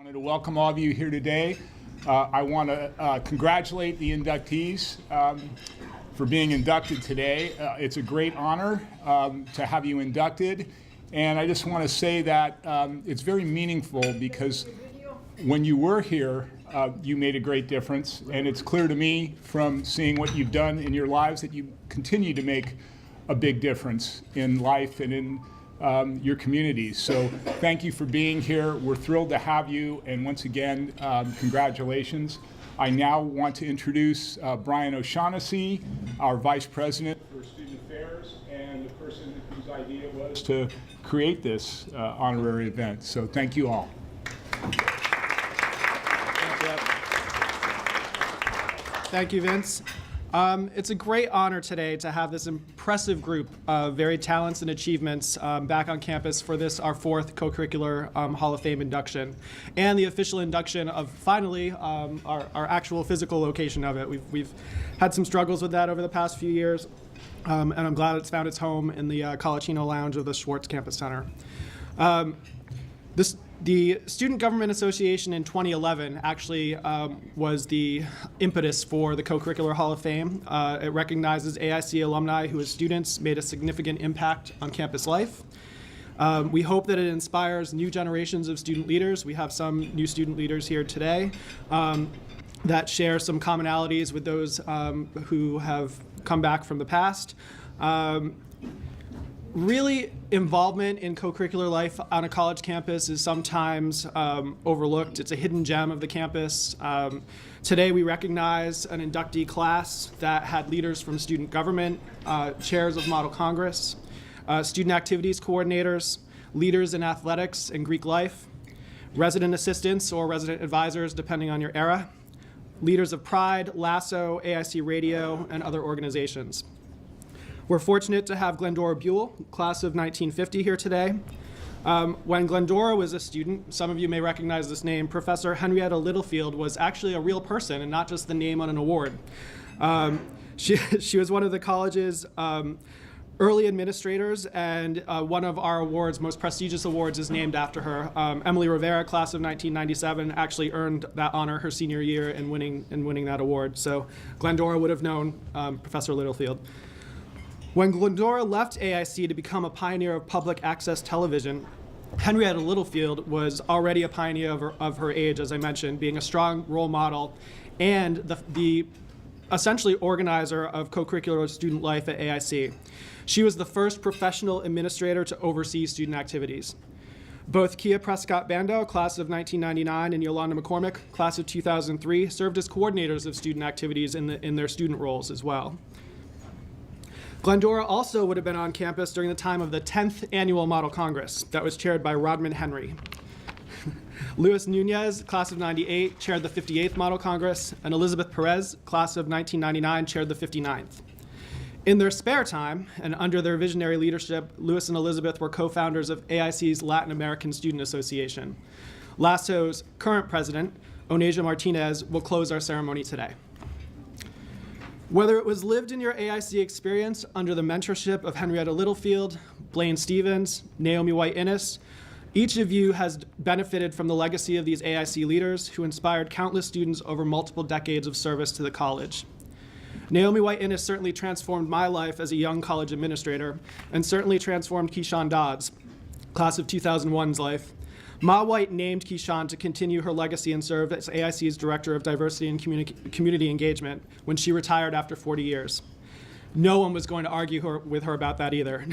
wanted to welcome all of you here today. I want to congratulate the inductees for being inducted today. It's a great honor to have you inducted. And I just want to say that it's very meaningful because when you were here, you made a great difference. And it's clear to me from seeing what you've done in your lives that you continue to make a big difference in life and in your communities. So thank you for being here. We're thrilled to have you. And once again, congratulations. I now want to introduce Brian O'Shaughnessy, our Vice President for Student Affairs, and the person whose idea was to create this honorary event. So thank you all. Thank you, Vince. It's a great honor today to have this impressive group of very talents and achievements back on campus for this, our fourth co-curricular Hall of Fame induction, and the official induction of finally our actual physical location of it. We've had some struggles with that over the past few years, and I'm glad it's found its home in the Colacino Lounge of the Schwartz Campus Center. The Student Government Association in 2011 actually was the impetus for the Co-Curricular Hall of Fame. It recognizes AIC alumni who as students made a significant impact on campus life. We hope that it inspires new generations of student leaders. We have some new student leaders here today that share some commonalities with those who have come back from the past. Really, involvement in co-curricular life on a college campus is sometimes overlooked. It's a hidden gem of the campus. Today we recognize an inductee class that had leaders from student government, chairs of Model Congress, student activities coordinators, leaders in athletics and Greek life, resident assistants or resident advisors depending on your era, leaders of Pride, Lasso, AIC Radio, and other organizations. We're fortunate to have Glendora Buell, class of 1950, here today. When Glendora was a student, some of you may recognize this name, Professor Henrietta Littlefield was actually a real person and not just the name on an award. She was one of the college's early administrators, and one of our awards, most prestigious awards, is named after her. Emily Rivera, class of 1997, actually earned that honor her senior year in winning that award. So Glendora would have known Professor Littlefield. When Glendora left AIC to become a pioneer of public access television, Henrietta Littlefield was already a pioneer of her age, as I mentioned, being a strong role model and the essentially organizer of co-curricular student life at AIC. She was the first professional administrator to oversee student activities. Both Kia Prescott-Bando, class of 1999, and Yolanda McCormick, class of 2003, served as coordinators of student activities in their student roles as well. Glendora also would have been on campus during the time of the 10th Annual Model Congress that was chaired by Rodman Henry. Luis Nunez, class of 98, chaired the 58th Model Congress, and Elizabeth Perez, class of 1999, chaired the 59th. In their spare time, and under their visionary leadership, Luis and Elizabeth were co-founders of AIC's Latin American Student Association. LASSO's current president, Onesia Martinez, will close our ceremony today. Whether it was lived in your AIC experience under the mentorship of Henrietta Littlefield, Blaine Stevens, Naomi White-Innes, each of you has benefited from the legacy of these AIC leaders who inspired countless students over multiple decades of service to the college. Naomi White-Innes certainly transformed my life as a young college administrator and certainly transformed Keyshawn Dodd's, class of 2001's life. Ma White named Keyshawn to continue her legacy and serve as AIC's Director of Diversity and Community Engagement when she retired after 40 years. No one was going to argue with her about that either.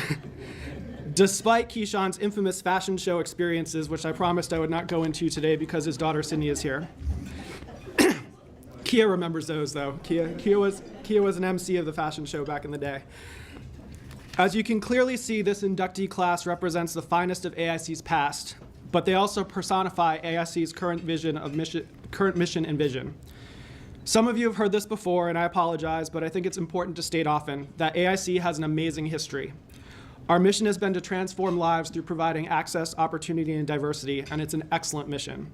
Despite Keyshawn's infamous fashion show experiences, which I promised I would not go into today because his daughter Sydney is here. Kia remembers those though. Kia was an MC of the fashion show back in the day. As you can clearly see, this inductee class represents the finest of AIC's past, but they also personify AIC's current mission and vision. Some of you have heard this before, and I apologize, but I think it's important to state often that AIC has an amazing history. Our mission has been to transform lives through providing access, opportunity, and diversity, and it's an excellent mission.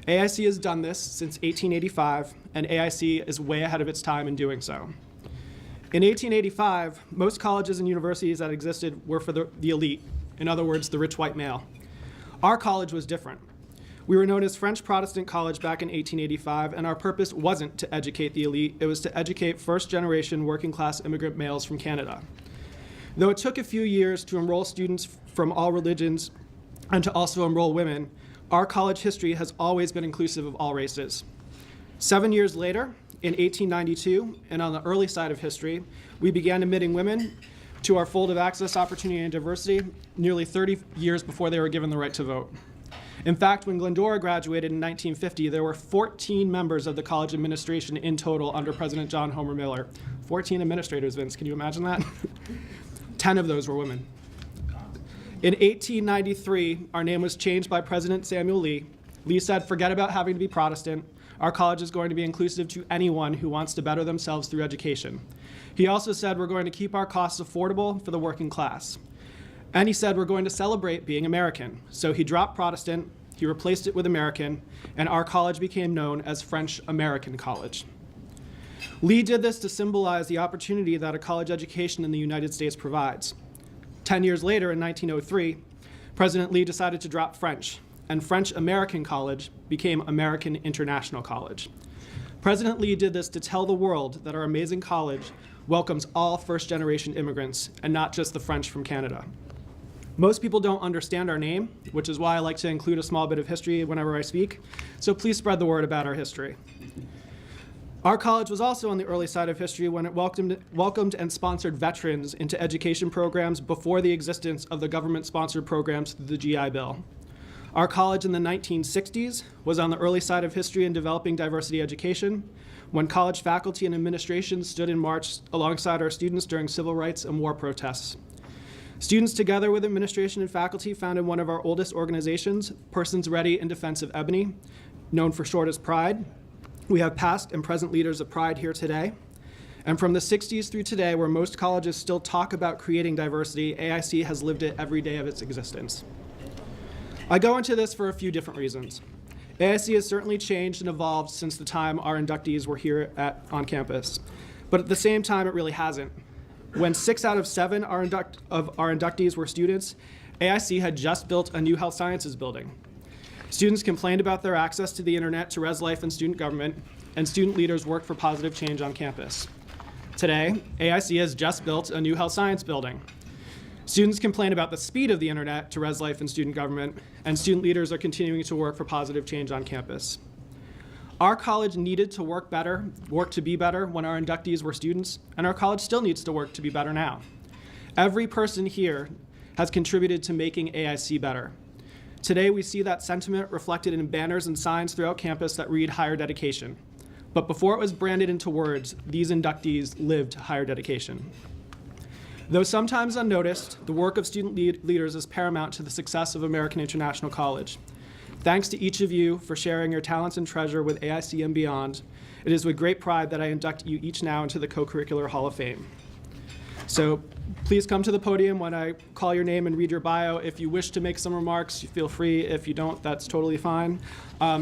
AIC has done this since 1885, and AIC is way ahead of its time in doing so. In 1885, most colleges and universities that existed were for the elite, in other words, the rich white male. Our college was different. We were known as French Protestant College back in 1885, and our purpose wasn't to educate the elite, it was to educate first-generation working-class immigrant males from Canada. Though it took a few years to enroll students from all religions and to also enroll women, our college history has always been inclusive of all races. 7 years later, in 1892, and on the early side of history, we began admitting women to our fold of access, opportunity, and diversity nearly 30 years before they were given the right to vote. In fact, when Glendora graduated in 1950, there were 14 members of the college administration in total under President John Homer Miller. 14 administrators, Vince, can you imagine that? 10 of those were women. In 1893, our name was changed by President Samuel Lee. Lee said, forget about having to be Protestant. Our college is going to be inclusive to anyone who wants to better themselves through education. He also said we're going to keep our costs affordable for the working class. And he said we're going to celebrate being American. So he dropped Protestant, he replaced it with American, and our college became known as French American College. Lee did this to symbolize the opportunity that a college education in the United States provides. 10 years later, in 1903, President Lee decided to drop French, and French American College became American International College. President Lee did this to tell the world that our amazing college welcomes all first-generation immigrants, and not just the French from Canada. Most people don't understand our name, which is why I like to include a small bit of history whenever I speak, so please spread the word about our history. Our college was also on the early side of history when it welcomed and sponsored veterans into education programs before the existence of the government-sponsored programs through the GI Bill. Our college in the 1960s was on the early side of history in developing diversity education, when college faculty and administration stood in march alongside our students during civil rights and war protests. Students, together with administration and faculty, founded one of our oldest organizations, Persons Ready in Defense of Ebony, known for short as Pride. We have past and present leaders of Pride here today. And from the 60s through today, where most colleges still talk about creating diversity, AIC has lived it every day of its existence. I go into this for a few different reasons. AIC has certainly changed and evolved since the time our inductees were here on campus. But at the same time, it really hasn't. When 6 out of 7 of our inductees were students, AIC had just built a new health sciences building. Students complained about their access to the internet, to res life and student government, and student leaders worked for positive change on campus. Today, AIC has just built a new health science building. Students complain about the speed of the internet to res life and student government, and student leaders are continuing to work for positive change on campus. Our college needed to work to be better when our inductees were students, and our college still needs to work to be better now. Every person here has contributed to making AIC better. Today, we see that sentiment reflected in banners and signs throughout campus that read higher dedication. But before it was branded into words, these inductees lived higher dedication. Though sometimes unnoticed, the work of student leaders is paramount to the success of American International College. Thanks to each of you for sharing your talents and treasure with AIC and beyond. It is with great pride that I induct you each now into the Co-Curricular Hall of Fame. So please come to the podium when I call your name and read your bio. If you wish to make some remarks, you feel free. If you don't, that's totally fine.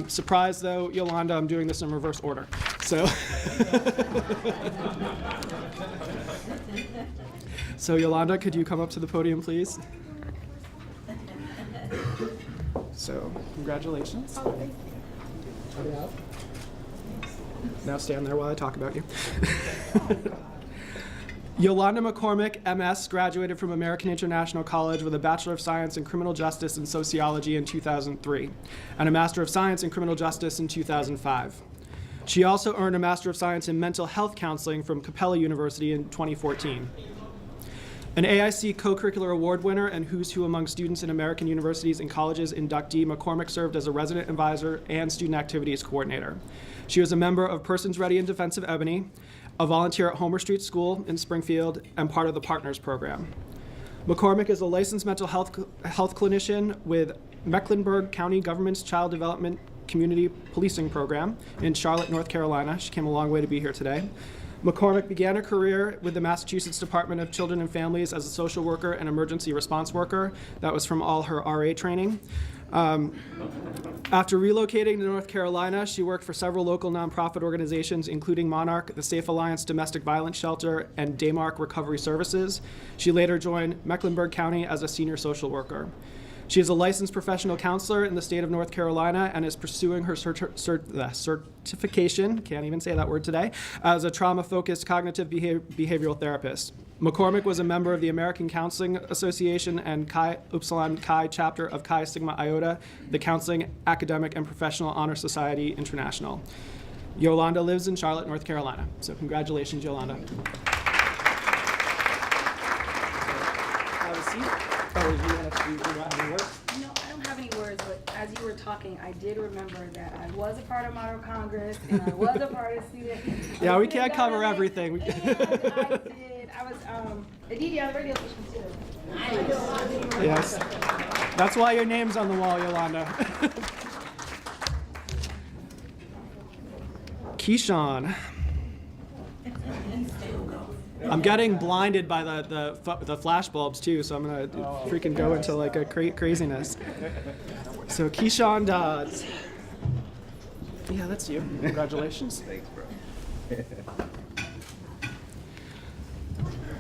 Surprise though, Yolanda, I'm doing this in reverse order. So, so Yolanda, could you come up to the podium, please? So, congratulations. Oh, thank you. Now stand there while I talk about you. Yolanda McCormick, MS, graduated from American International College with a Bachelor of Science in Criminal Justice and Sociology in 2003, and a Master of Science in Criminal Justice in 2005. She also earned a Master of Science in Mental Health Counseling from Capella University in 2014. An AIC Co-Curricular Award winner and Who's Who Among Students in American Universities and Colleges inductee, McCormick served as a resident advisor and student activities coordinator. She was a member of Persons Ready in Defense of Ebony, a volunteer at Homer Street School in Springfield, and part of the Partners Program. McCormick is a licensed mental health clinician with Mecklenburg County Government's Child Development Community Policing Program in Charlotte, North Carolina. She came a long way to be here today. McCormick began her career with the Massachusetts Department of Children and Families as a social worker and emergency response worker. That was from all her RA training. After relocating to North Carolina, she worked for several local nonprofit organizations, including Monarch, the Safe Alliance Domestic Violence Shelter, and Daymark Recovery Services. She later joined Mecklenburg County as a senior social worker. She is a licensed professional counselor in the state of North Carolina and is pursuing her certification, can't even say that word today, as a trauma-focused cognitive behavioral therapist. McCormick was a member of the American Counseling Association and Chi Upsilon Chi chapter of Chi Sigma Iota, the Counseling Academic and Professional Honor Society International. Yolanda lives in Charlotte, North Carolina. So congratulations, Yolanda. Have a seat. Oh, you have any words? No, I don't have any words, but as you were talking, I did remember that I was a part of Model Congress and I was a part of student. Yeah, we can't cover everything. I was a DD on the radio station too. Yes. That's why your name's on the wall, Yolanda. Keyshawn. I'm getting blinded by the flash bulbs too, so I'm gonna freaking go into like a craziness. So Keyshawn Dodds. Yeah, that's you. Congratulations. Thanks, bro.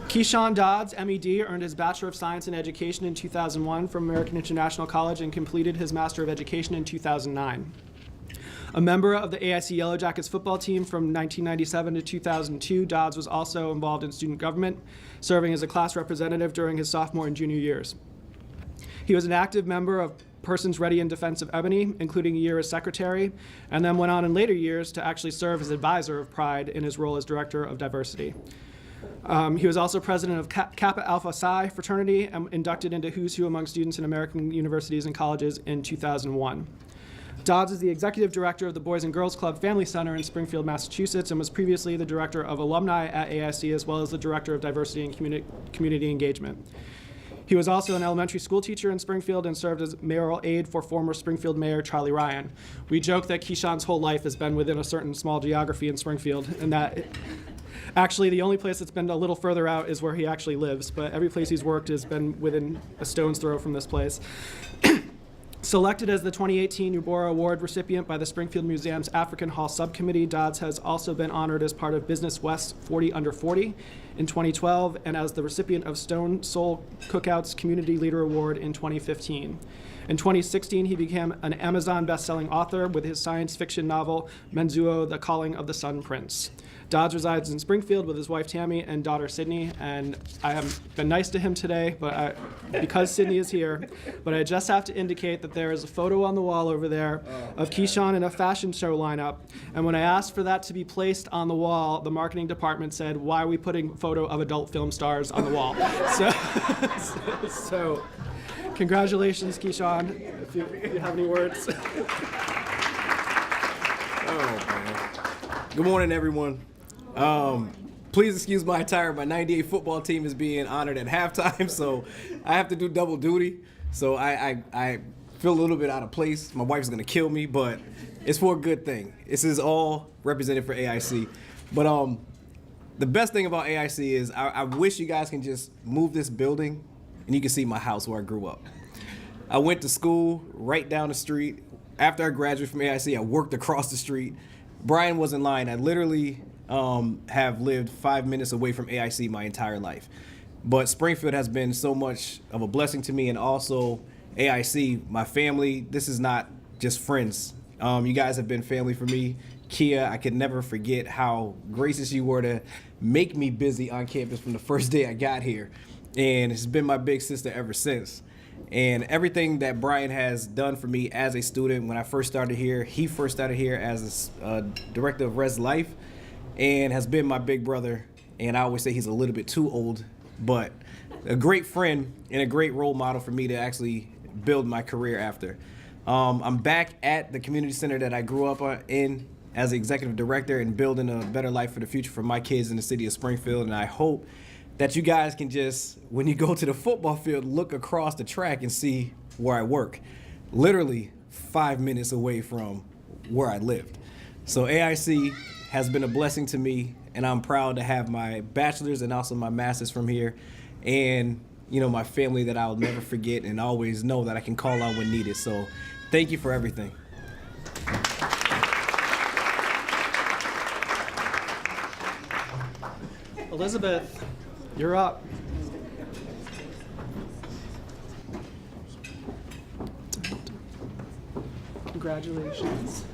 Keyshawn Dodds, MED, earned his Bachelor of Science in Education in 2001 from American International College and completed his Master of Education in 2009. A member of the AIC Yellow Jackets football team from 1997 to 2002, Dodds was also involved in student government, serving as a class representative during his sophomore and junior years. He was an active member of Persons Ready in Defense of Ebony, including a year as secretary, and then went on in later years to actually serve as advisor of Pride in his role as director of diversity. He was also president of Kappa Alpha Psi fraternity and inducted into Who's Who among students in American universities and colleges in 2001. Dodds is the executive director of the Boys and Girls Club Family Center in Springfield, Massachusetts, and was previously the director of alumni at AIC, as well as the director of diversity and community engagement. He was also an elementary school teacher in Springfield and served as mayoral aide for former Springfield Mayor Charlie Ryan. We joke that Keyshawn's whole life has been within a certain small geography in Springfield, and that actually the only place that's been a little further out is where he actually lives, but every place he's worked has been within a stone's throw from this place. Selected as the 2018 Ubora Award recipient by the Springfield Museum's African Hall Subcommittee, Dodds has also been honored as part of Business West 40 Under 40 in 2012 and as the recipient of Stone Soul Cookout's Community Leader Award in 2015. In 2016, he became an Amazon best-selling author with his science fiction novel, Menzuo, The Calling of the Sun Prince. Dodds resides in Springfield with his wife Tammy and daughter Sydney, and I have been nice to him today, but because Sydney is here. But I just have to indicate that there is a photo on the wall over there of Keyshawn in a fashion show lineup. And when I asked for that to be placed on the wall, the marketing department said, "Why are we putting a photo of adult film stars on the wall?" So congratulations, Keyshawn. If you have any words. Oh, man. Good morning, everyone. Please excuse my attire. My 98 football team is being honored at halftime, so I have to do double duty. So I feel a little bit out of place. My wife's going to kill me, but it's for a good thing. This is all represented for AIC. But the best thing about AIC is I wish you guys can just move this building and you can see my house where I grew up. I went to school right down the street. After I graduated from AIC, I worked across the street. Brian wasn't lying. I literally have lived 5 minutes away from AIC my entire life. But Springfield has been so much of a blessing to me, and also AIC, my family. This is not just friends. You guys have been family for me. Kia, I could never forget how gracious you were to make me busy on campus from the first day I got here. And it's been my big sister ever since. And everything that Brian has done for me as a student, when I first started here, he first started here as a director of Res Life and has been my big brother. And I always say he's a little bit too old, but a great friend and a great role model for me to actually build my career after. I'm back at the community center that I grew up in as the executive director and building a better life for the future for my kids in the city of Springfield. And I hope that you guys can just, when you go to the football field, look across the track and see where I work. Literally 5 minutes away from where I lived. So AIC has been a blessing to me, and I'm proud to have my bachelor's and also my master's from here. And, you know, my family that I'll never forget and always know that I can call on when needed. So thank you for everything. Elizabeth, you're up. Congratulations.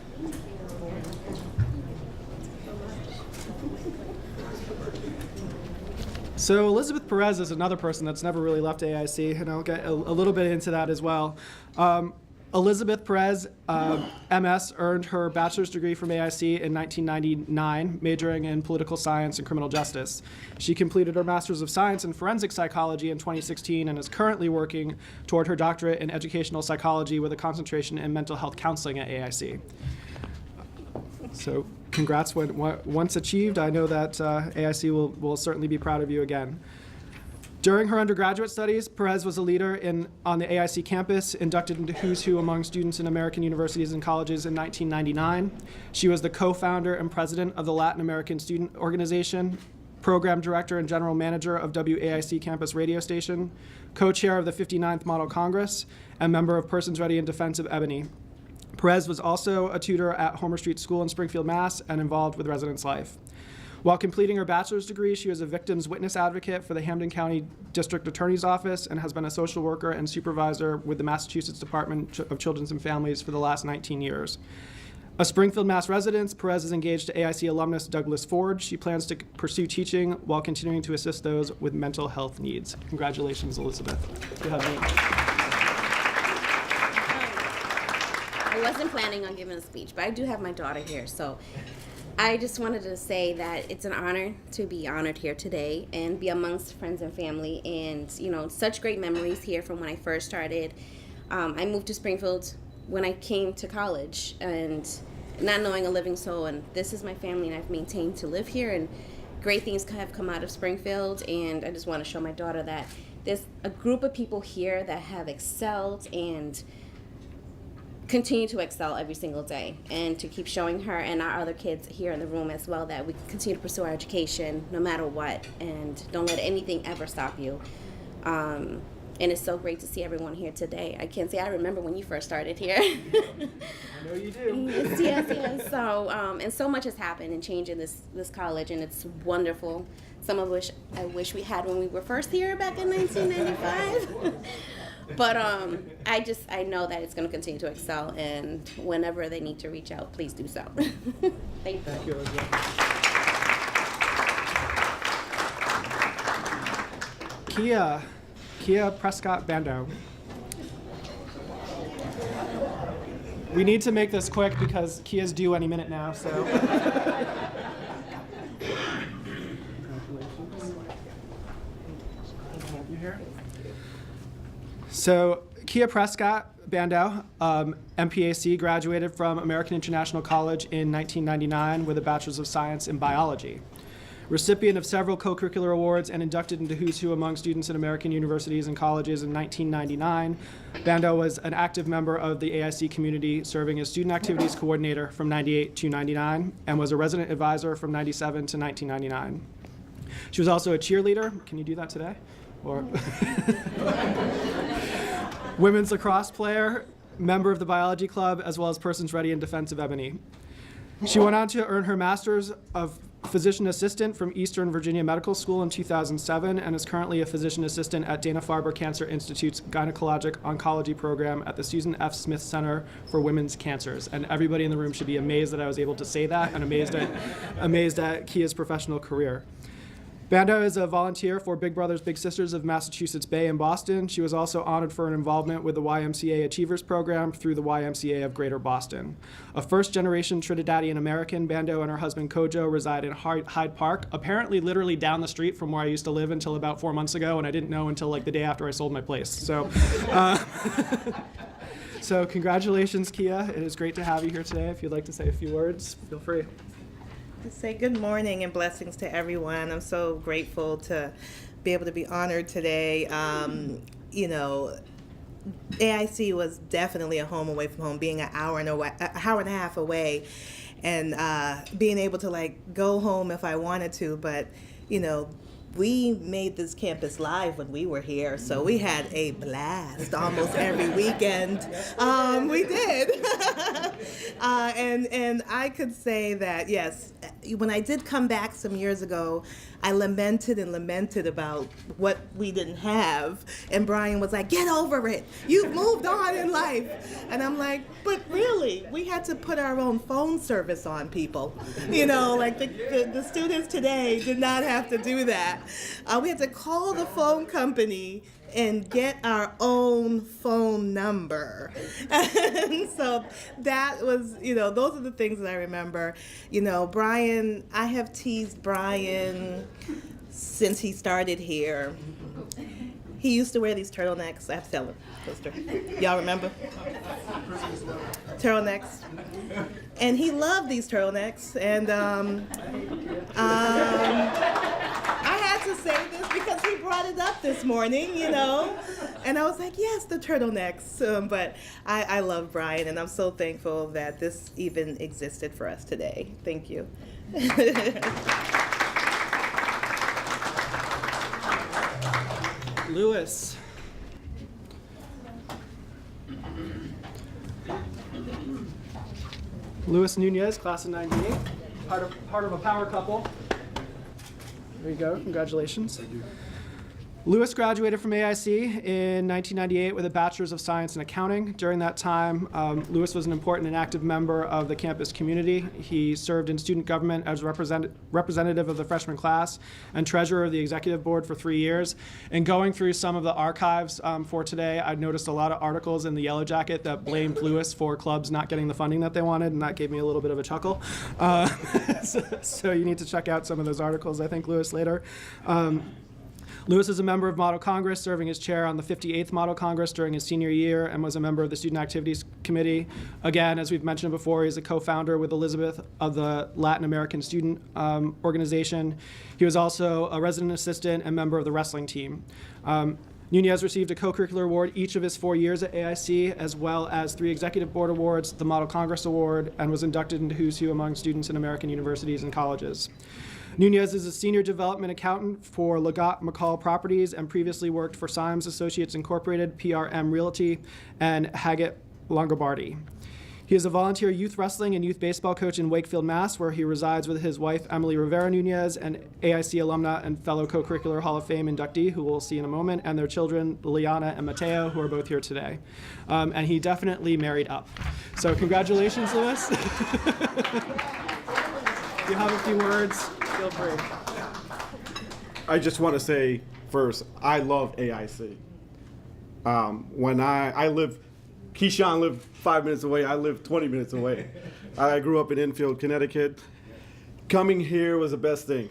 So Elizabeth Perez is another person that's never really left AIC, and I'll get a little bit into that as well. Elizabeth Perez, MS, earned her bachelor's degree from AIC in 1999, majoring in political science and criminal justice. She completed her master's of science in forensic psychology in 2016 and is currently working toward her doctorate in educational psychology with a concentration in mental health counseling at AIC. So congrats once achieved. I know that AIC will certainly be proud of you again. During her undergraduate studies, Perez was a leader on the AIC campus, inducted into Who's Who among students in American universities and colleges in 1999. She was the co-founder and president of the Latin American Student Organization, program director and general manager of WAIC campus radio station, co-chair of the 59th Model Congress, and member of Persons Ready in Defense of Ebony. Perez was also a tutor at Homer Street School in Springfield, Mass., and involved with residence life. While completing her bachelor's degree, she was a victim's witness advocate for the Hampden County District Attorney's Office and has been a social worker and supervisor with the Massachusetts Department of Children and Families for the last 19 years. A Springfield, Mass. resident, Perez is engaged to AIC alumnus Douglas Ford. She plans to pursue teaching while continuing to assist those with mental health needs. Congratulations, Elizabeth. You have me. I wasn't planning on giving a speech, but I do have my daughter here, so I just wanted to say that it's an honor to be honored here today and be amongst friends and family, and such great memories here from when I first started. I moved to Springfield when I came to college and not knowing a living soul, and this is my family, and I've maintained to live here, and great things have come out of Springfield, and I just want to show my daughter that there's a group of people here that have excelled and continue to excel every single day, and to keep showing her and our other kids here in the room as well that we can continue to pursue our education no matter what, and don't let anything ever stop you. And it's so great to see everyone here today. I can't say I remember when you first started here. I know you do. Yes. So, and so much has happened and changed in this college, and it's wonderful. Some of which I wish we had when we were first here back in 1995. But I know that it's going to continue to excel, and whenever they need to reach out, please do so. Thank you. Thank you, Elizabeth. Kia Prescott Bando. We need to make this quick because Kia's due any minute now, so. You here? So Kia Prescott Bandow, MPAC, graduated from American International College in 1999 with a Bachelor's of Science in Biology. Recipient of several co-curricular awards and inducted into Who's Who among students in American universities and colleges in 1999, Bandow was an active member of the AIC community, serving as student activities coordinator from 98 to 99, and was a resident advisor from 97 to 1999. She was also a cheerleader. Can you do that today? Or women's lacrosse player, member of the biology club, as well as Persons Ready in Defense of Ebony. She went on to earn her master's of physician assistant from Eastern Virginia Medical School in 2007 and is currently a physician assistant at Dana-Farber Cancer Institute's Gynecologic Oncology Program at the Susan F. Smith Center for Women's Cancers. And everybody in the room should be amazed that I was able to say that, and amazed at Kia's professional career. Bandow is a volunteer for Big Brothers Big Sisters of Massachusetts Bay in Boston. She was also honored for an involvement with the YMCA Achievers Program through the YMCA of Greater Boston. A first-generation Trinidadian American, Bandow and her husband Kojo reside in Hyde Park, apparently literally down the street from where I used to live until about 4 months ago, and I didn't know until like the day after I sold my place. So, so congratulations, Kia. It is great to have you here today. If you'd like to say a few words, feel free. To say good morning and blessings to everyone. I'm so grateful to be able to be honored today. AIC was definitely a home away from home, being an hour and a half away, and being able to go home if I wanted to. But we made this campus live when we were here, so we had a blast almost every weekend. We did. And I could say that, yes, when I did come back some years ago, I lamented and lamented about what we didn't have. And Brian was like, get over it. You've moved on in life. And I'm like, but really, we had to put our own phone service on people. You know, like the students today did not have to do that. We had to call the phone company and get our own phone number. And so that was, those are the things that I remember. Brian, I have teased Brian since he started here. He used to wear these turtlenecks. I have to tell him, sister. Y'all remember? Turtlenecks. And he loved these turtlenecks. And I had to say this because he brought it up this morning, and I was like, yes, the turtlenecks. But I love Brian, and I'm so thankful that this even existed for us today. Thank you. Lewis. Luis Nunez, class of 98, part of a power couple. There you go, congratulations. Thank you. Lewis graduated from AIC in 1998 with a Bachelor's of Science in Accounting. During that time, Lewis was an important and active member of the campus community. He served in student government as representative of the freshman class and treasurer of the executive board for 3 years. And going through some of the archives for today, I noticed a lot of articles in the Yellow Jacket that blamed Lewis for clubs not getting the funding that they wanted, and that gave me a little bit of a chuckle. So you need to check out some of those articles, I think, Lewis, later. Lewis is a member of Model Congress, serving as chair on the 58th Model Congress during his senior year, and was a member of the Student Activities Committee. Again, as we've mentioned before, he's a co-founder with Elizabeth of the Latin American Student Organization. He was also a resident assistant and member of the wrestling team. Nunez received a co-curricular award each of his 4 years at AIC, as well as 3 executive board awards, the Model Congress Award, and was inducted into Who's Who among students in American universities and colleges. Nunez is a senior development accountant for Legat McCall Properties and previously worked for Symes Associates Incorporated, PRM Realty, and Haggett Longobardi. He is a volunteer youth wrestling and youth baseball coach in Wakefield, Mass., where he resides with his wife, Emily Rivera Nunez, an AIC alumna and fellow co-curricular Hall of Fame inductee, who we'll see in a moment, and their children, Liliana and Mateo, who are both here today. And he definitely married up. So congratulations, Lewis. If you have a few words, feel free. I just want to say first, I love AIC. When I live, Keyshawn lived 5 minutes away, I lived 20 minutes away. I grew up in Enfield, Connecticut. Coming here was the best thing,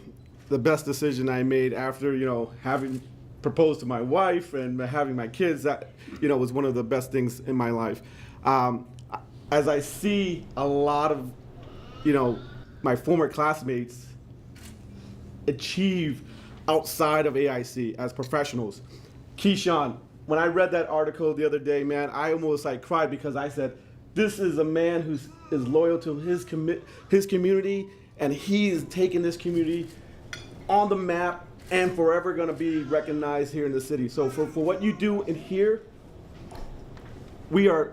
the best decision I made after, having proposed to my wife and having my kids. That, was one of the best things in my life. As I see a lot of, my former classmates achieve outside of AIC as professionals. Keyshawn, when I read that article the other day, man, I almost cried because I said, this is a man who is loyal to his community, and he is taking this community on the map and forever going to be recognized here in the city. So for what you do in here, we are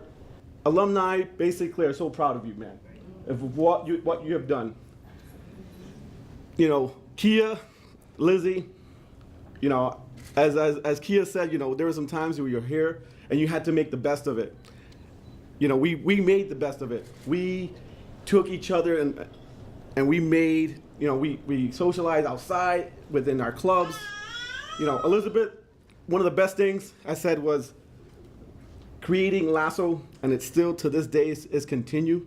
alumni basically are so proud of you, man, of what you have done. Kia, Lizzie, as Kia said, there were some times where you're here and you had to make the best of it. We made the best of it. We took each other and we made, we socialized outside within our clubs. Elizabeth, one of the best things I said was creating Lasso, and it still to this day is continue.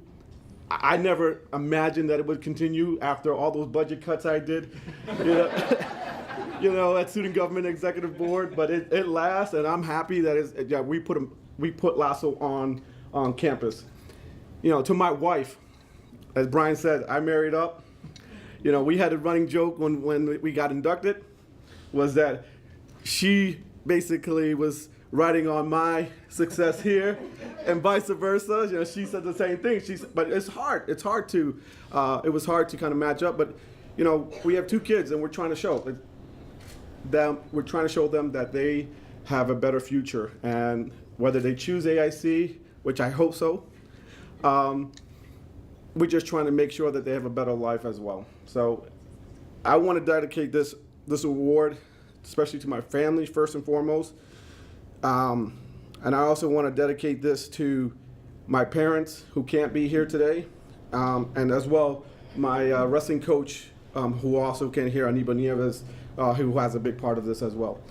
I never imagined that it would continue after all those budget cuts I did, at Student Government Executive Board. But it lasts, and I'm happy that we put Lasso on campus. To my wife, as Brian said, I married up. We had a running joke when we got inducted, was that she basically was riding on my success here, and vice versa. She said the same thing. But it's hard. It was hard to kind of match up. But we have 2 kids, and we're trying to show them. We're trying to show them that they have a better future, and whether they choose AIC, which I hope so, we're just trying to make sure that they have a better life as well. So I want to dedicate this award, especially to my family first and foremost. And I also want to dedicate this to my parents who can't be here today, and as well my wrestling coach who also can't hear, Aniba Nieves, who has a big part of this as well.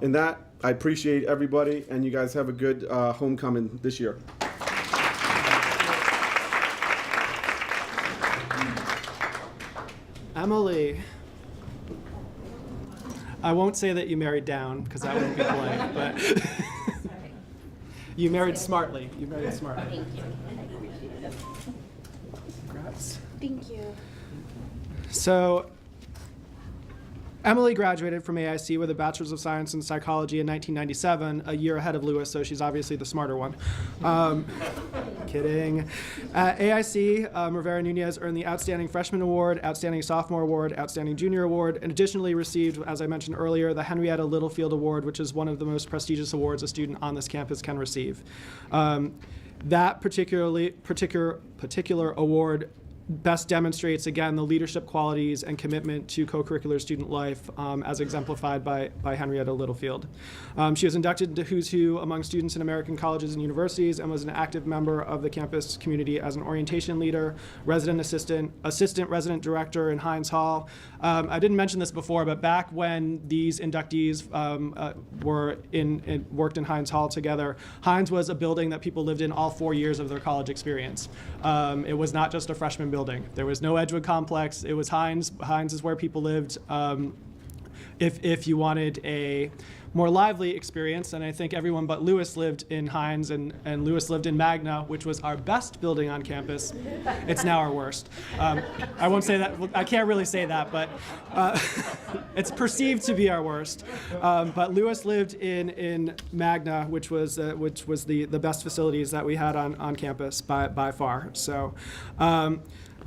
In that, I appreciate everybody, and you guys have a good homecoming this year. Emily. I won't say that you married down, because that wouldn't be polite, but you married smartly. You married smartly. Thank you. Congrats. Thank you. So, Emily graduated from AIC with a Bachelor's of Science in Psychology in 1997, a year ahead of Lewis, so she's obviously the smarter one. Kidding. At AIC, Rivera Nunez earned the Outstanding Freshman Award, Outstanding Sophomore Award, Outstanding Junior Award, and additionally received, as I mentioned earlier, the Henrietta Littlefield Award, which is one of the most prestigious awards a student on this campus can receive. That particular award best demonstrates, again, the leadership qualities and commitment to co-curricular student life as exemplified by Henrietta Littlefield. She was inducted into Who's Who among students in American colleges and universities and was an active member of the campus community as an orientation leader, resident assistant resident director in Hines Hall. I didn't mention this before, but back when these inductees worked in Hines Hall together, Hines was a building that people lived in all 4 years of their college experience. It was not just a freshman building. There was no Edgewood complex. It was Hines. Hines is where people lived. If you wanted a more lively experience, and I think everyone but Lewis lived in Hines, and Lewis lived in Magna, which was our best building on campus. It's now our worst. I won't say that. I can't really say that, but it's perceived to be our worst. But Lewis lived in Magna, which was the best facilities that we had on campus by far. So.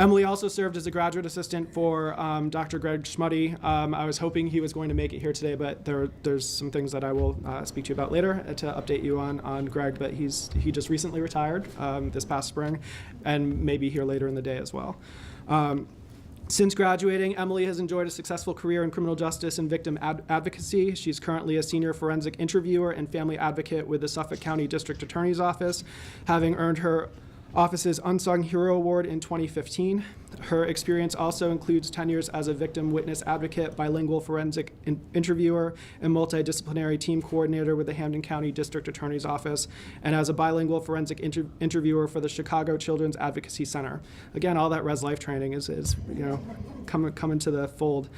Emily also served as a graduate assistant for Dr. Greg Schmuddy. I was hoping he was going to make it here today, but there's some things that I will speak to you about later to update you on Greg, but he just recently retired this past spring and may be here later in the day as well. Since graduating, Emily has enjoyed a successful career in criminal justice and victim advocacy. She's currently a senior forensic interviewer and family advocate with the Suffolk County District Attorney's Office, having earned her office's Unsung Hero Award in 2015. Her experience also includes tenures as a victim witness advocate, bilingual forensic interviewer, and multidisciplinary team coordinator with the Hampden County District Attorney's Office, and as a bilingual forensic interviewer for the Chicago Children's Advocacy Center. Again, all that res life training is coming to the fold.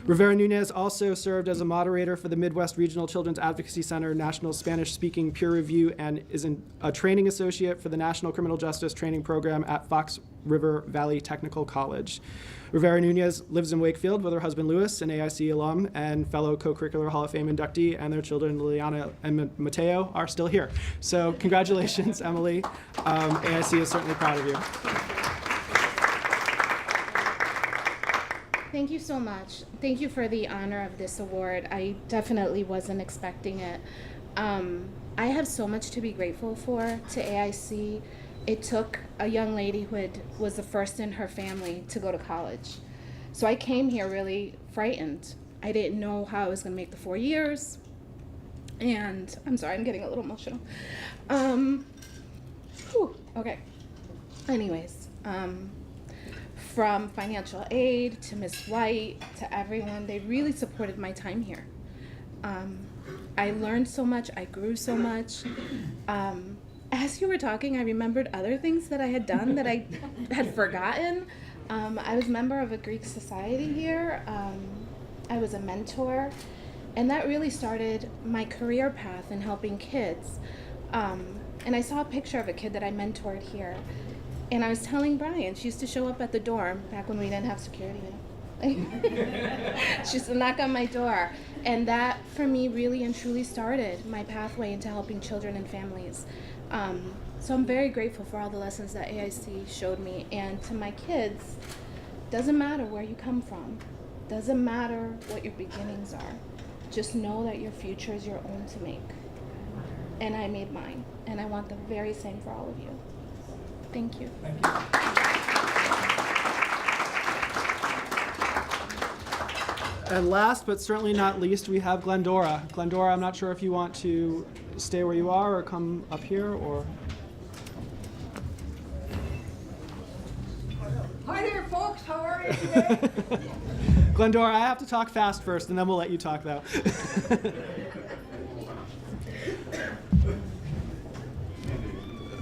Rivera Nunez also served as a moderator for the Midwest Regional Children's Advocacy Center National Spanish-Speaking Peer Review and is a training associate for the National Criminal Justice Training Program at Fox River Valley Technical College. Rivera Nunez lives in Wakefield with her husband Louis, an AIC alum and fellow co-curricular Hall of Fame inductee, and their children Liliana and Mateo are still here. So congratulations, Emily. AIC is certainly proud of you. Thank you so much. Thank you for the honor of this award. I definitely wasn't expecting it. I have so much to be grateful for to AIC. It took a young lady who was the first in her family to go to college. So I came here really frightened. I didn't know how I was going to make the 4 years. And I'm sorry, I'm getting a little emotional. Okay. Anyways. From financial aid to Ms. White to everyone, they really supported my time here. I learned so much, I grew so much. As you were talking, I remembered other things that I had done that I had forgotten. I was a member of a Greek society here. I was a mentor, and that really started my career path in helping kids. And I saw a picture of a kid that I mentored here. And I was telling Brian, she used to show up at the dorm back when we didn't have security. She used to knock on my door. And that, for me, really and truly started my pathway into helping children and families. So I'm very grateful for all the lessons that AIC showed me. And to my kids, doesn't matter where you come from. Doesn't matter what your beginnings are. Just know that your future is your own to make. And I made mine. And I want the very same for all of you. Thank you. Thank you. And last but certainly not least, we have Glendora. Glendora, I'm not sure if you want to stay where you are or come up here or. Hi there, folks. How are you today? Glendora, I have to talk fast first, and then we'll let you talk, though.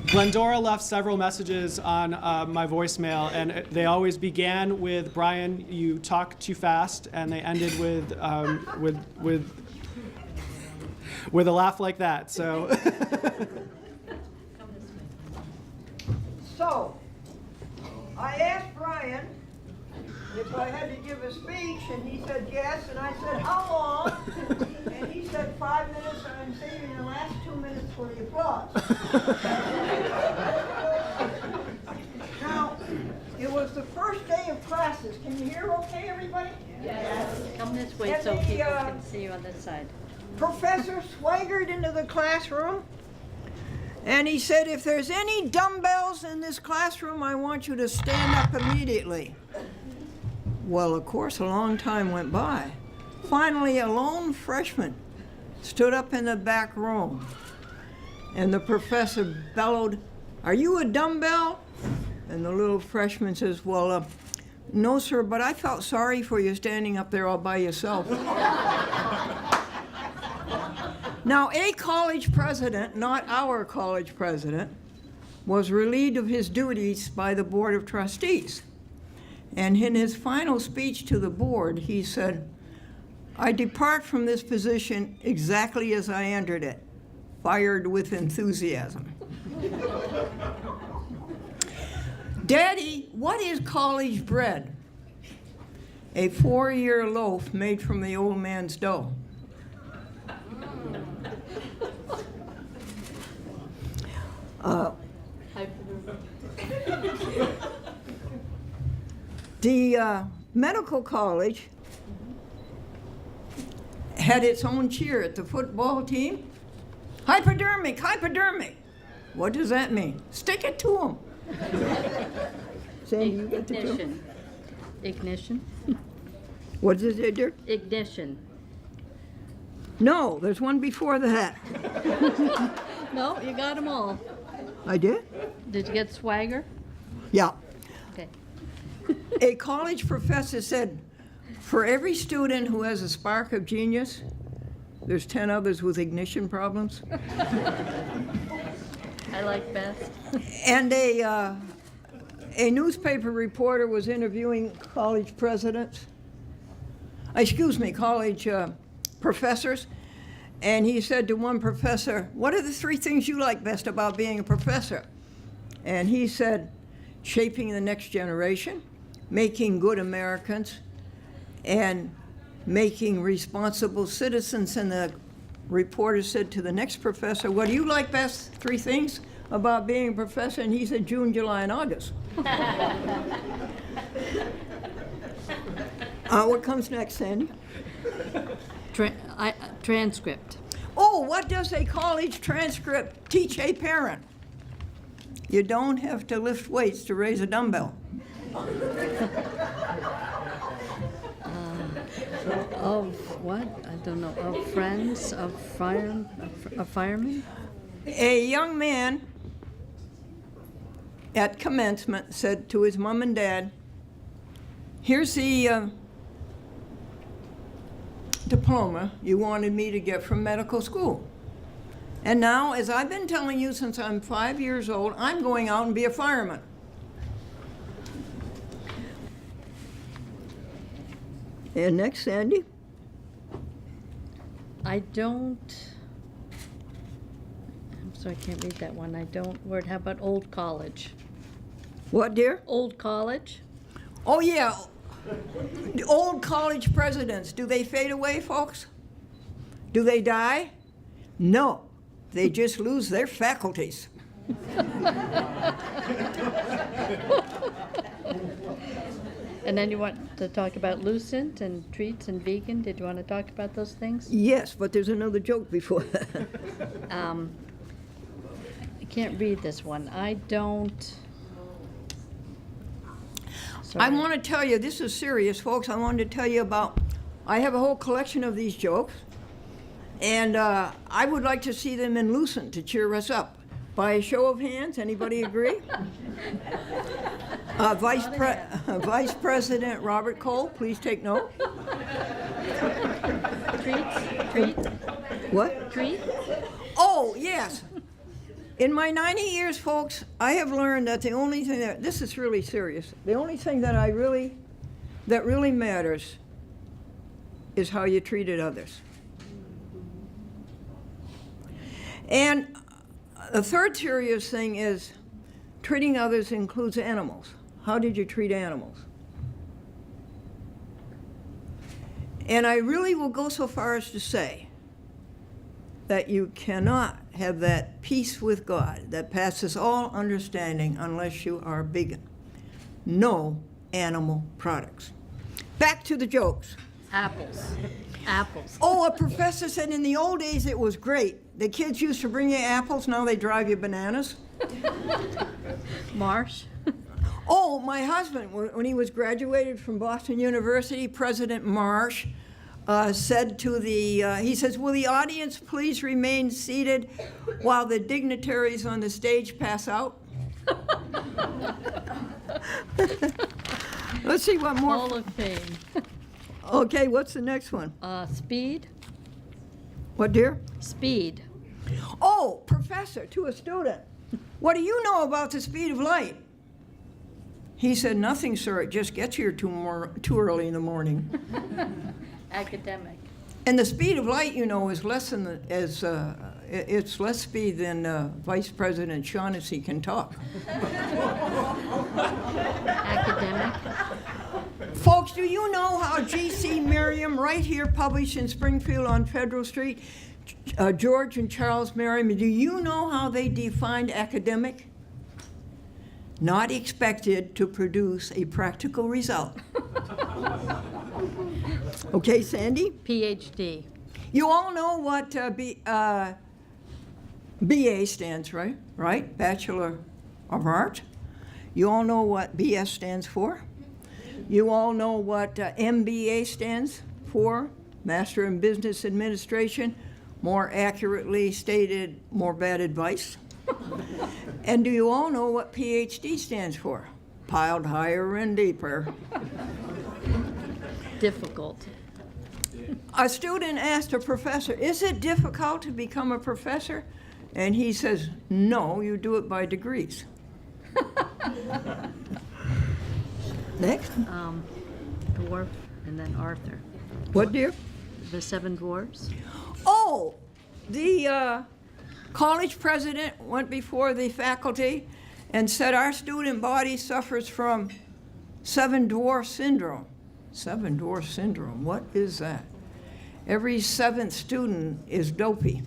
Glendora left several messages on my voicemail, and they always began with, "Brian, you talk too fast," and they ended with a laugh like that. So. So, I asked Brian if I had to give a speech, and he said yes, and I said, how long? And he said 5 minutes, and I'm saving the last 2 minutes for the applause. Now, it was the first day of classes. Can you hear okay, everybody? Yes. Come this way And so the, people can see you on this side. Professor swaggered into the classroom, and he said, if there's any dumbbells in this classroom, I want you to stand up immediately. Well, of course, a long time went by. Finally, a lone freshman stood up in the back room, and the professor bellowed, "Are you a dumbbell?" And the little freshman says, well, no, sir, but I felt sorry for you standing up there all by yourself. Now, a college president, not our college president, was relieved of his duties by the Board of Trustees. And in his final speech to the board, he said, I depart from this position exactly as I entered it, fired with enthusiasm. Daddy, what is college bread? A 4-year loaf made from the old man's dough. The medical college had its own cheer at the football team. Hypodermic, hypodermic. What does that mean? Stick it to them. Sandy, you get the clue? Ignition. Ignition. What does it do? Ignition. No, there's one before that. No, you got them all. I did? Did you get swagger? Yeah. Okay. A college professor said, for every student who has a spark of genius, there's 10 others with ignition problems. I like best. And a newspaper reporter was interviewing college presidents, college professors, and he said to one professor, what are the 3 things you like best about being a professor? And he said, shaping the next generation, making good Americans, and making responsible citizens. And the reporter said to the next professor, what do you like best, 3 things about being a professor? And he said, June, July, and August. What comes next, Sandy? Transcript. Oh, what does a college transcript teach a parent? You don't have to lift weights to raise a dumbbell. Of what? I don't know. Of friends, of firemen? A young man at commencement said to his mom and dad, here's the diploma you wanted me to get from medical school. And now, as I've been telling you since I'm 5 years old, I'm going out and be a fireman. And next, Sandy. I don't. I'm sorry, I can't read that one. I don't. Word. How about old college? What, dear? Old college? Oh, yeah. The old college presidents, do they fade away, folks? Do they die? No. They just lose their faculties. And then you want to talk about Lucent and treats and vegan. Did you want to talk about those things? Yes, but there's another joke before that. I can't read this one. I don't. I Sorry. want to tell you, this is serious, folks. I wanted to tell you about I have a whole collection of these jokes, and I would like to see them in Lucent to cheer us up. By a show of hands, anybody agree? Vice President Robert Cole, please take note. Treats? What? Treats? Oh, yes. In my 90 years, folks, I have learned that the only thing that, this is really serious, the only thing that really matters is how you treated others. And the third serious thing is treating others includes animals. How did you treat animals? And I really will go so far as to say that you cannot have that peace with God that passes all understanding unless you are vegan. No animal products. Back to the jokes. Apples. Apples. Oh, a professor said in the old days it was great. The kids used to bring you apples, now they drive you bananas. Marsh. Oh, my husband, when he was graduated from Boston University, President Marsh said to he says, will the audience please remain seated while the dignitaries on the stage pass out? Let's see what more. Hall of Fame. Okay, what's the next one? Speed. What, dear? Speed. Oh, professor, to a student. What do you know about the speed of light? He said, nothing, sir. It just gets here too early in the morning. Academic. And the speed of light, you know, is less than it's less speed than Vice President Shaughnessy can talk. Academic. Folks, do you know how G.C. Merriam, right here published in Springfield on Federal Street, George and Charles Merriam, do you know how they defined academic? Not expected to produce a practical result. Okay, Sandy? PhD. You all know what BA stands for, right? Bachelor of Arts. You all know what BS stands for. You all know what MBA stands for, Master in Business Administration. More accurately stated, more bad advice. And do you all know what PhD stands for? Piled higher and deeper. Difficult. A student asked a professor, is it difficult to become a professor? And he says, no, you do it by degrees. Next. Dwarf and then Arthur. What, dear? The Seven Dwarfs. Oh, the college president went before the faculty and said our student body suffers from seven dwarf syndrome. Seven dwarf syndrome, what is that? Every seventh student is dopey.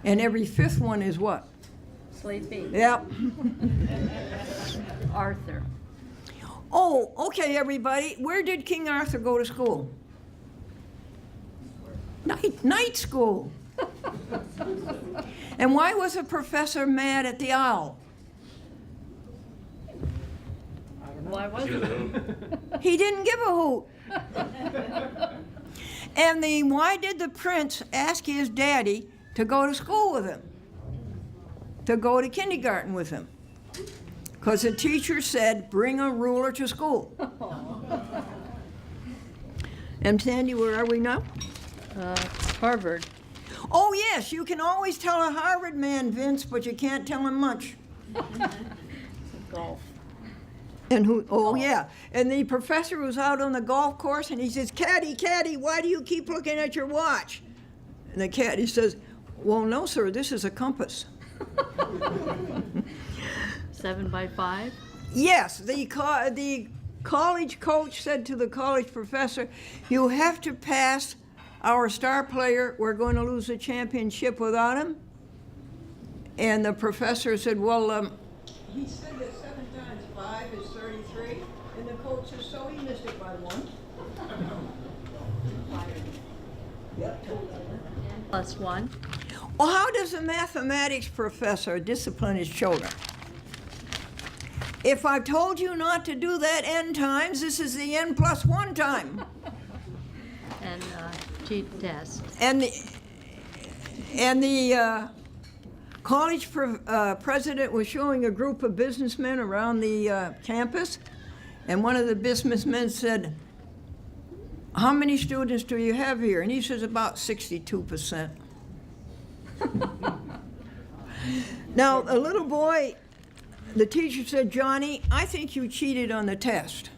And every fifth one is what? Sleepy. Yep. Arthur. Oh, okay, everybody. Where did King Arthur go to school? Night school. And why was a professor mad at the owl? Why was it? He didn't give a hoot. And why did the prince ask his daddy to go to school with him? To go to kindergarten with him? Because the teacher said, bring a ruler to school. And Sandy, where are we now? Harvard. Oh, yes, you can always tell a Harvard man, Vince, but you can't tell him much. Golf. And who? Oh, yeah. And the professor was out on the golf course, and he says, caddy, caddy, why do you keep looking at your watch? And the caddy says, well, no, sir, this is a compass. 7 by 5. Yes, the college coach said to the college professor, you have to pass our star player. We're going to lose the championship without him. And the professor said, well, he said that 7 times 5 is 33. And the coach says, so he missed it by 1. Yep. Plus 1. Well, how does a mathematics professor discipline his children? If I've told you not to do that n times, this is the n plus 1 time. and cheat tests. And the college president was showing a group of businessmen around the campus, and one of the businessmen said, "How many students do you have here?" And he says, "About 62%. Now, a little boy, the teacher said, "Johnny, I think you cheated on the test.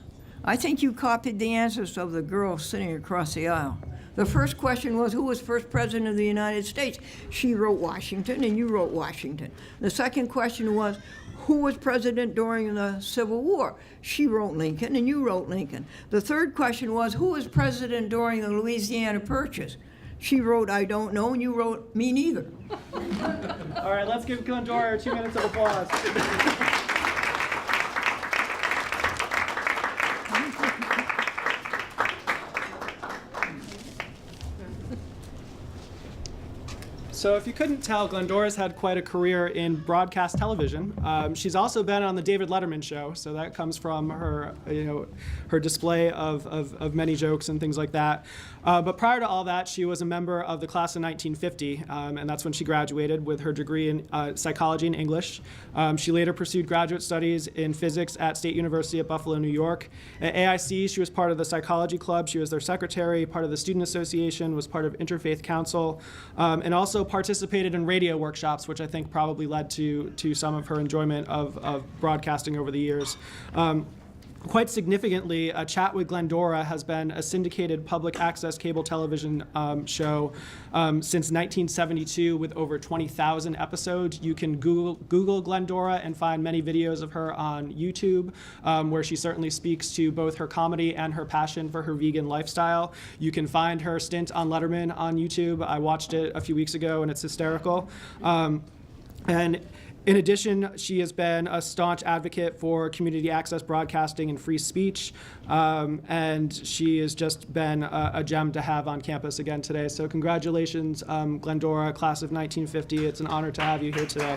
I think you copied the answers of the girl sitting across the aisle. The first question was, who was first president of the United States? She wrote Washington, and you wrote Washington. The second question was, who was president during the Civil War? She wrote Lincoln, and you wrote Lincoln. The third question was, who was president during the Louisiana Purchase? She wrote, I don't know, and you wrote, me neither." All right, let's give Glendora 2 minutes of applause. So if you couldn't tell, Glendora's had quite a career in broadcast television. She's also been on the David Letterman show, so that comes from her, her display of many jokes and things like that. But prior to all that, she was a member of the class of 1950, and that's when she graduated with her degree in psychology and English. She later pursued graduate studies in physics at State University at Buffalo, New York. At AIC, she was part of the psychology club. She was their secretary, part of the student association, was part of Interfaith Council, and also participated in radio workshops, which I think probably led to some of her enjoyment of broadcasting over the years. Quite significantly, A Chat with Glendora has been a syndicated public access cable television show since 1972 with over 20,000 episodes. You can Google Glendora and find many videos of her on YouTube, where she certainly speaks to both her comedy and her passion for her vegan lifestyle. You can find her stint on Letterman on YouTube. I watched it a few weeks ago, and it's hysterical. And in addition, she has been a staunch advocate for community access broadcasting and free speech, and she has just been a gem to have on campus again today. So congratulations, Glendora, class of 1950. It's an honor to have you here today.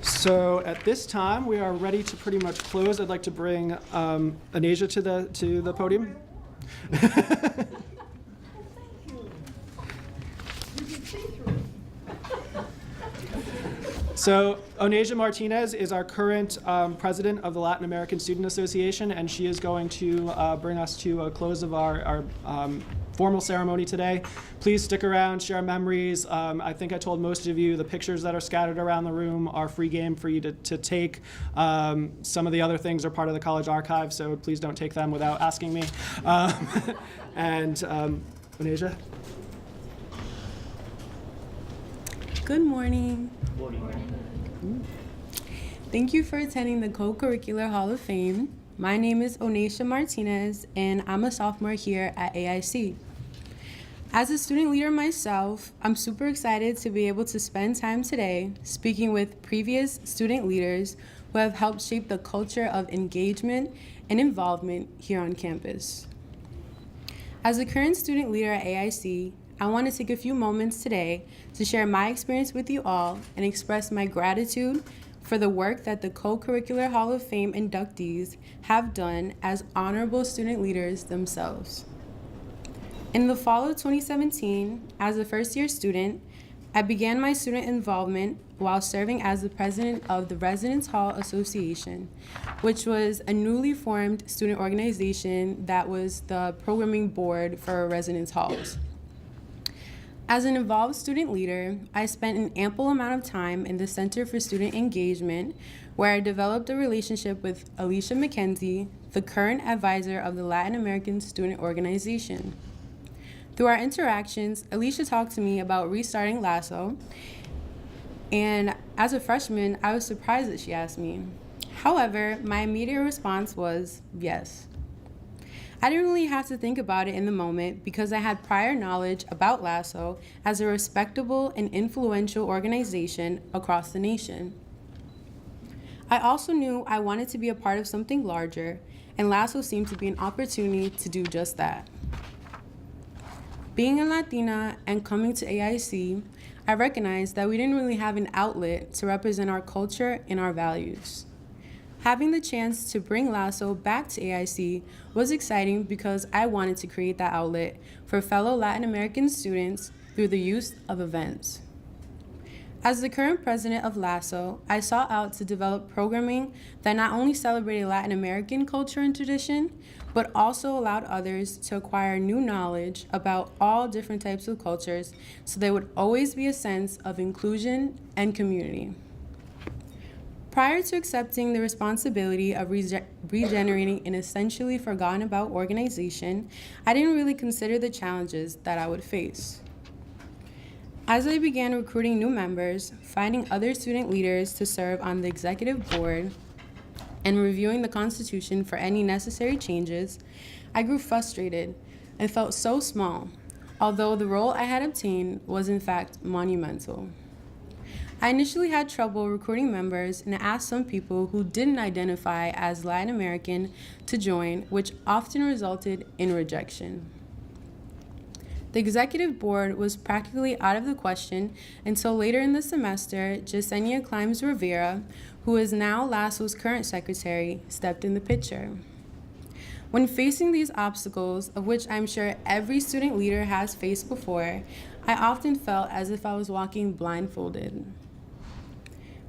So at this time, we are ready to pretty much close. I'd like to bring Anasia to the podium. So Onasia Martinez is our current president of the Latin American Student Association, and she is going to bring us to a close of our formal ceremony today. Please stick around, share memories. I think I told most of you the pictures that are scattered around the room are free game for you to take. Some of the other things are part of the college archive, so please don't take them without asking me. And Onasia? Good morning. Thank you for attending the Co-Curricular Hall of Fame. My name is Onasia Martinez, and I'm a sophomore here at AIC. As a student leader myself, I'm super excited to be able to spend time today speaking with previous student leaders who have helped shape the culture of engagement and involvement here on campus. As a current student leader at AIC, I want to take a few moments today to share my experience with you all and express my gratitude for the work that the Co-Curricular Hall of Fame inductees have done as honorable student leaders themselves. In the fall of 2017, as a first-year student, I began my student involvement while serving as the president of the Residence Hall Association, which was a newly formed student organization that was the programming board for residence halls. As an involved student leader, I spent an ample amount of time in the Center for Student Engagement, where I developed a relationship with Alicia McKenzie, the current advisor of the Latin American Student Organization. Through our interactions, Alicia talked to me about restarting LASSO, and as a freshman, I was surprised that she asked me. However, my immediate response was yes. I didn't really have to think about it in the moment because I had prior knowledge about LASSO as a respectable and influential organization across the nation. I also knew I wanted to be a part of something larger, and LASSO seemed to be an opportunity to do just that. Being a Latina and coming to AIC, I recognized that we didn't really have an outlet to represent our culture and our values. Having the chance to bring Lasso back to AIC was exciting because I wanted to create that outlet for fellow Latin American students through the use of events. As the current president of Lasso, I sought out to develop programming that not only celebrated Latin American culture and tradition, but also allowed others to acquire new knowledge about all different types of cultures so there would always be a sense of inclusion and community. Prior to accepting the responsibility of regenerating an essentially forgotten about organization, I didn't really consider the challenges that I would face. As I began recruiting new members, finding other student leaders to serve on the executive board, and reviewing the Constitution for any necessary changes, I grew frustrated and felt so small, although the role I had obtained was in fact monumental. I initially had trouble recruiting members and asked some people who didn't identify as Latin American to join, which often resulted in rejection. The executive board was practically out of the question until later in the semester, Jasenia Climes Rivera, who is now Lasso's current secretary, stepped in the picture. When facing these obstacles, of which I'm sure every student leader has faced before, I often felt as if I was walking blindfolded.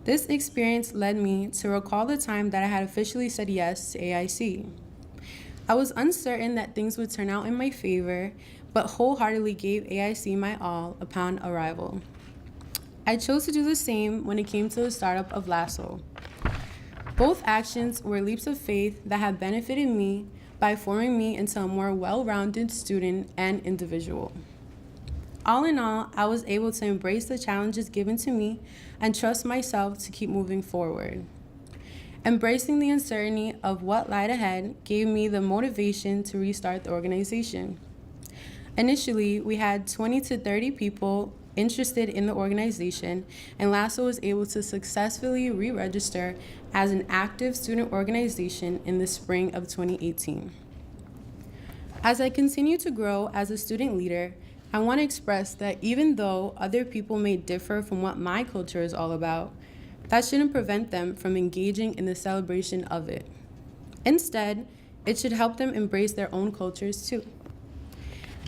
This experience led me to recall the time that I had officially said yes to AIC. I was uncertain that things would turn out in my favor, but wholeheartedly gave AIC my all upon arrival. I chose to do the same when it came to the startup of Lasso. Both actions were leaps of faith that have benefited me by forming me into a more well-rounded student and individual. All in all, I was able to embrace the challenges given to me and trust myself to keep moving forward. Embracing the uncertainty of what lied ahead gave me the motivation to restart the organization. Initially, we had 20 to 30 people interested in the organization, and Lasso was able to successfully re-register as an active student organization in the spring of 2018. As I continue to grow as a student leader, I want to express that even though other people may differ from what my culture is all about, that shouldn't prevent them from engaging in the celebration of it. Instead, it should help them embrace their own cultures too.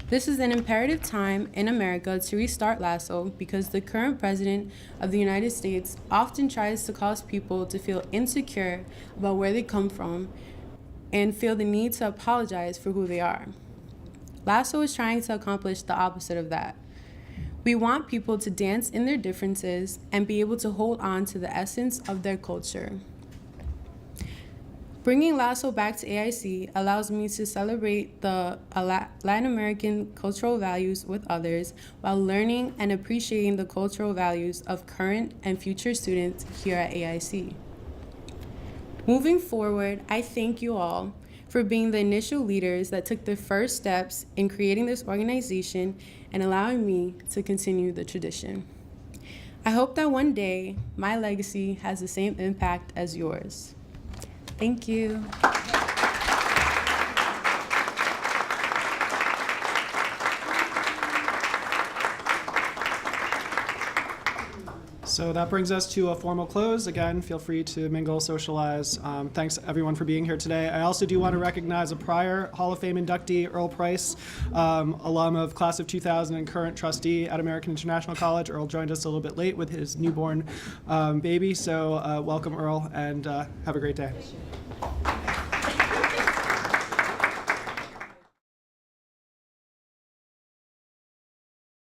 This is an imperative time in America to restart Lasso because the current president of the United States often tries to cause people to feel insecure about where they come from and feel the need to apologize for who they are. Lasso is trying to accomplish the opposite of that. We want people to dance in their differences and be able to hold on to the essence of their culture. Bringing Lasso back to AIC allows me to celebrate the Latin American cultural values with others while learning and appreciating the cultural values of current and future students here at AIC. Moving forward, I thank you all for being the initial leaders that took the first steps in creating this organization and allowing me to continue the tradition. I hope that one day my legacy has the same impact as yours. Thank you. So that brings us to a formal close. Again, feel free to mingle, socialize. Thanks everyone for being here today. I also do want to recognize a prior Hall of Fame inductee, Earl Price, alum of class of 2000 and current trustee at American International College. Earl joined us a little bit late with his newborn baby. So welcome, Earl, and have a great day.